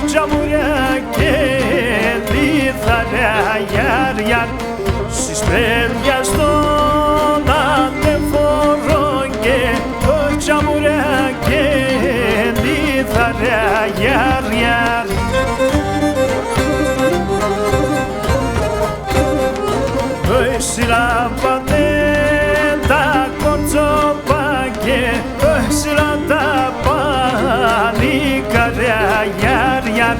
τζαμουριά και λιθαριά γιαρ στις παιδιά στον ανεφόρο και τζαμουριά και λιθαριά γιαρ Συλλάβανε τα κορτσόπα και σύλλα πανικαριά γιαρ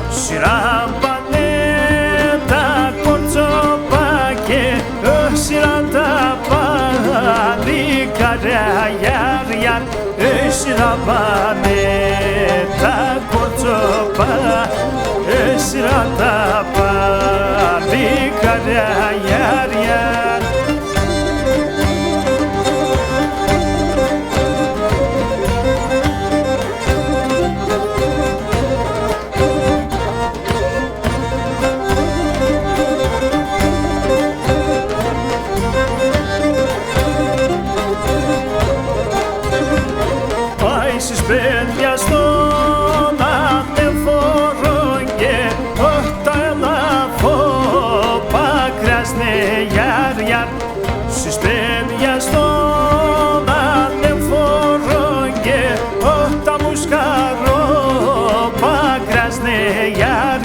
Συλλάβανε τα κορτσόπα και σύλλα πανικαριά γιαρ Συλλάβανε τα κορτσόπα σύλλα πανικαριά γιαρ Στις παιδιά στον ανεφόρο και τα ελαφό πακράσνε γιαρ Στις παιδιά στον ανεφόρο και τα μουσκαρό πακράσνε γιαρ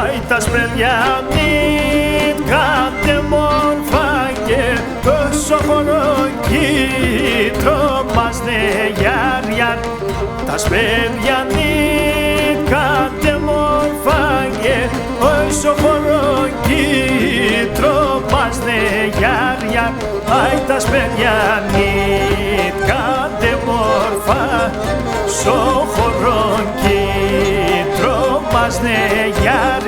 Άι τα σπρέδια μην κάτε μόρφα και όσο χωροκύτρο τρομάζνε γιαρ Τα σπέδια μην κάτε μόρφα και όσο χωροκύτρο τρομάζνε γιαρ Άι τα σπέδια μην κάτε μόρφα όσο χωροκύτρο τρομάζνε γιαρ